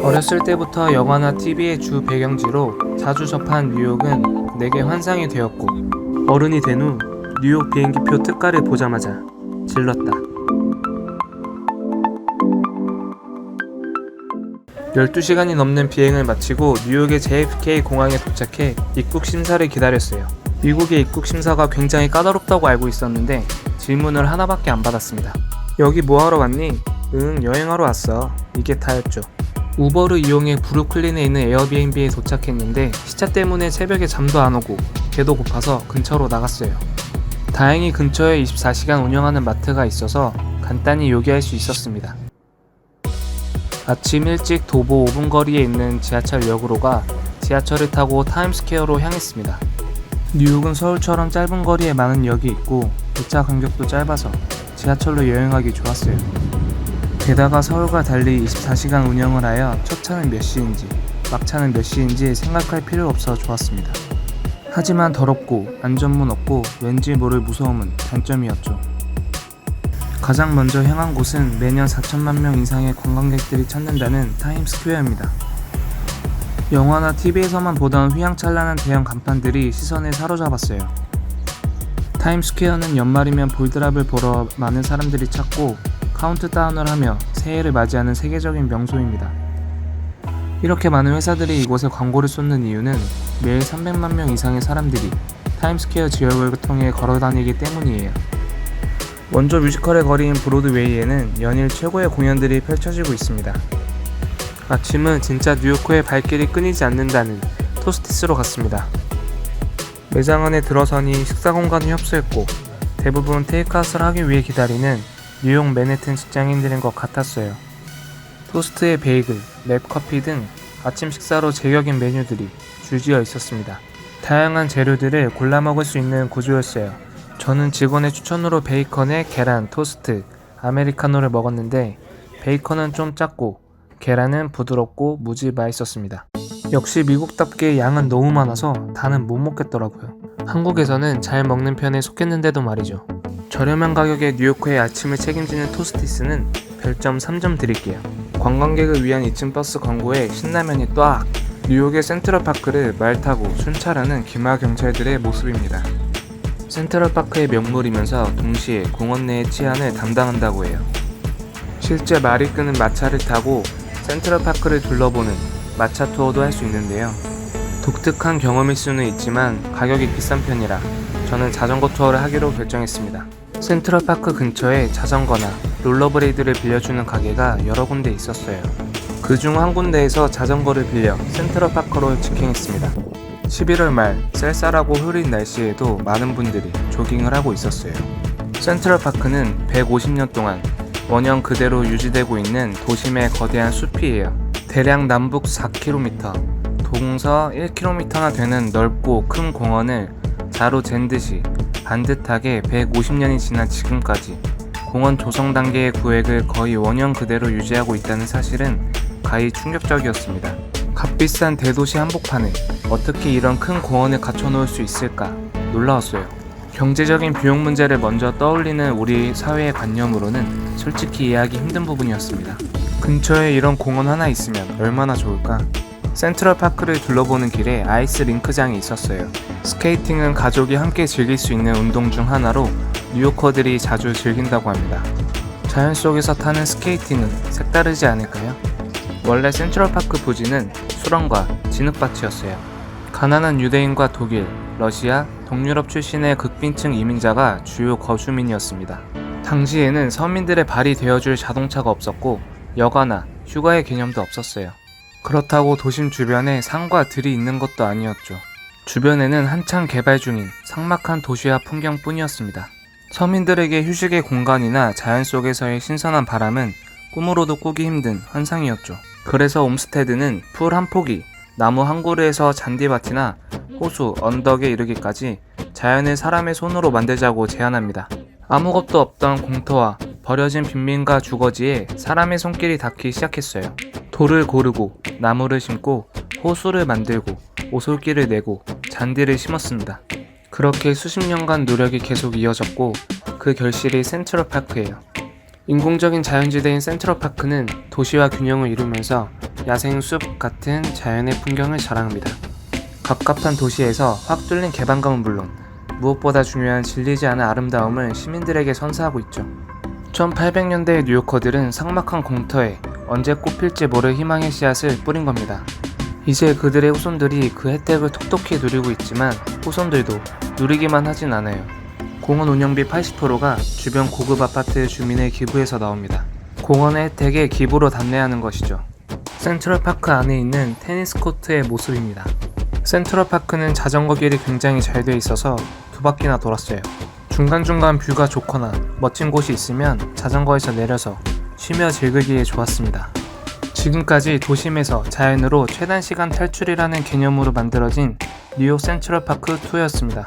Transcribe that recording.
어렸을 때부터 영화나 TV의 주 배경지로 자주 접한 뉴욕은 내게 환상이 되었고, 어른이 된 후 뉴욕 비행기표 특가를 보자마자 질렀다. 12시간이 넘는 비행을 마치고 뉴욕의 JFK 공항에 도착해 입국 심사를 기다렸어요. 미국의 입국 심사가 굉장히 까다롭다고 알고 있었는데 질문을 하나밖에 안 받았습니다. 여기 뭐하러 왔니? 응, 여행하러 왔어. 이게 다였죠. 우버를 이용해 브루클린에 있는 에어비앤비에 도착했는데 시차 때문에 새벽에 잠도 안 오고 배도 고파서 근처로 나갔어요. 다행히 근처에 24시간 운영하는 마트가 있어서 간단히 요기할 수 있었습니다. 아침 일찍 도보 5분 거리에 있는 지하철역으로 가 지하철을 타고 타임스퀘어로 향했습니다. 뉴욕은 서울처럼 짧은 거리에 많은 역이 있고 기차 간격도 짧아서 지하철로 여행하기 좋았어요. 게다가 서울과 달리 24시간 운영을 하여 첫 차는 몇 시인지 막차는 몇 시인지 생각할 필요 없어 좋았습니다. 하지만 더럽고 안전문 없고 왠지 모를 무서움은 단점이었죠. 가장 먼저 향한 곳은 매년 4천만 명 이상의 관광객들이 찾는다는 타임스퀘어입니다. 영화나 TV에서만 보던 휘황찬란한 대형 간판들이 시선을 사로잡았어요. 타임스퀘어는 연말이면 볼드랍을 보러 많은 사람들이 찾고 카운트다운을 하며 새해를 맞이하는 세계적인 명소입니다. 이렇게 많은 회사들이 이곳에 광고를 쏟는 이유는 매일 300만 명 이상의 사람들이 타임스퀘어 지역을 통해 걸어다니기 때문이에요. 원조 뮤지컬의 거리인 브로드웨이에는 연일 최고의 공연들이 펼쳐지고 있습니다. 아침은 진짜 뉴요커의 발길이 끊이지 않는다는 토스티스로 갔습니다. 매장 안에 들어서니 식사 공간이 협소했고 대부분 테이크아웃을 하기 위해 기다리는 뉴욕 맨해튼 직장인들인 것 같았어요. 토스트에 베이글, 랩커피 등 아침 식사로 제격인 메뉴들이 줄지어 있었습니다. 다양한 재료들을 골라 먹을 수 있는 구조였어요. 저는 직원의 추천으로 베이컨에 계란, 토스트, 아메리카노를 먹었는데 베이컨은 좀 작고 계란은 부드럽고 무지 맛있었습니다. 역시 미국답게 양은 너무 많아서 다는 못 먹겠더라고요. 한국에서는 잘 먹는 편에 속했는데도 말이죠. 저렴한 가격에 뉴요커의 아침을 책임지는 토스티스는 별점 3점 드릴게요. 관광객을 위한 2층 버스 광고에 신라면이 딱! 뉴욕의 센트럴파크를 말 타고 순찰하는 기마 경찰들의 모습입니다. 센트럴파크의 명물이면서 동시에 공원 내의 치안을 담당한다고 해요. 실제 말이 끄는 마차를 타고 센트럴파크를 둘러보는 마차 투어도 할 수 있는데요. 독특한 경험일 수는 있지만 가격이 비싼 편이라 저는 자전거 투어를 하기로 결정했습니다. 센트럴파크 근처에 자전거나 롤러브레이드를 빌려주는 가게가 여러 군데 있었어요. 그중 한 군데에서 자전거를 빌려 센트럴파크로 직행했습니다. 11월 말 쌀쌀하고 흐린 날씨에도 많은 분들이 조깅을 하고 있었어요. 센트럴파크는 150년 동안 원형 그대로 유지되고 있는 도심의 거대한 숲이에요. 대략 남북 4km, 동서 1km나 되는 넓고 큰 공원을 자로 잰 듯이 반듯하게 150년이 지난 지금까지 공원 조성 단계의 구획을 거의 원형 그대로 유지하고 있다는 사실은 가히 충격적이었습니다. 값비싼 대도시 한복판에 어떻게 이런 큰 공원을 갖춰놓을 수 있을까 놀라웠어요. 경제적인 비용 문제를 먼저 떠올리는 우리 사회의 관념으로는 솔직히 이해하기 힘든 부분이었습니다. 근처에 이런 공원 하나 있으면 얼마나 좋을까? 센트럴파크를 둘러보는 길에 아이스 링크장이 있었어요. 스케이팅은 가족이 함께 즐길 수 있는 운동 중 하나로 뉴요커들이 자주 즐긴다고 합니다. 자연 속에서 타는 스케이팅은 색다르지 않을까요? 원래 센트럴파크 부지는 수렁과 진흙밭이었어요. 가난한 유대인과 독일, 러시아, 동유럽 출신의 극빈층 이민자가 주요 거주민이었습니다. 당시에는 서민들의 발이 되어줄 자동차가 없었고 여가나 휴가의 개념도 없었어요. 그렇다고 도심 주변에 산과 들이 있는 것도 아니었죠. 주변에는 한창 개발 중인 삭막한 도시화 풍경뿐이었습니다. 서민들에게 휴식의 공간이나 자연 속에서의 신선한 바람은 꿈으로도 꾸기 힘든 환상이었죠. 그래서 옴스테드는 풀 한 포기, 나무 한 그루에서 잔디밭이나 호수, 언덕에 이르기까지 자연을 사람의 손으로 만들자고 제안합니다. 아무것도 없던 공터와 버려진 빈민가 주거지에 사람의 손길이 닿기 시작했어요. 돌을 고르고 나무를 심고 호수를 만들고 오솔길을 내고 잔디를 심었습니다. 그렇게 수십 년간 노력이 계속 이어졌고 그 결실이 센트럴파크예요. 인공적인 자연지대인 센트럴파크는 도시와 균형을 이루면서 야생 숲 같은 자연의 풍경을 자랑합니다. 갑갑한 도시에서 확 뚫린 개방감은 물론 무엇보다 중요한 질리지 않은 아름다움을 시민들에게 선사하고 있죠. 1800년대의 뉴요커들은 삭막한 공터에 언제 꽃필지 모를 희망의 씨앗을 뿌린 겁니다. 이제 그들의 후손들이 그 혜택을 톡톡히 누리고 있지만 후손들도 누리기만 하진 않아요. 공원 운영비 80%가 주변 고급 아파트 주민의 기부에서 나옵니다. 공원의 혜택에 기부로 답례하는 것이죠. 센트럴파크 안에 있는 테니스 코트의 모습입니다. 센트럴파크는 자전거 길이 굉장히 잘 되어 있어서 2바퀴나 돌았어요. 중간중간 뷰가 좋거나 멋진 곳이 있으면 자전거에서 내려서 쉬며 즐기기에 좋았습니다. 지금까지 도심에서 자연으로 최단 시간 탈출이라는 개념으로 만들어진 뉴욕 센트럴파크 투어였습니다.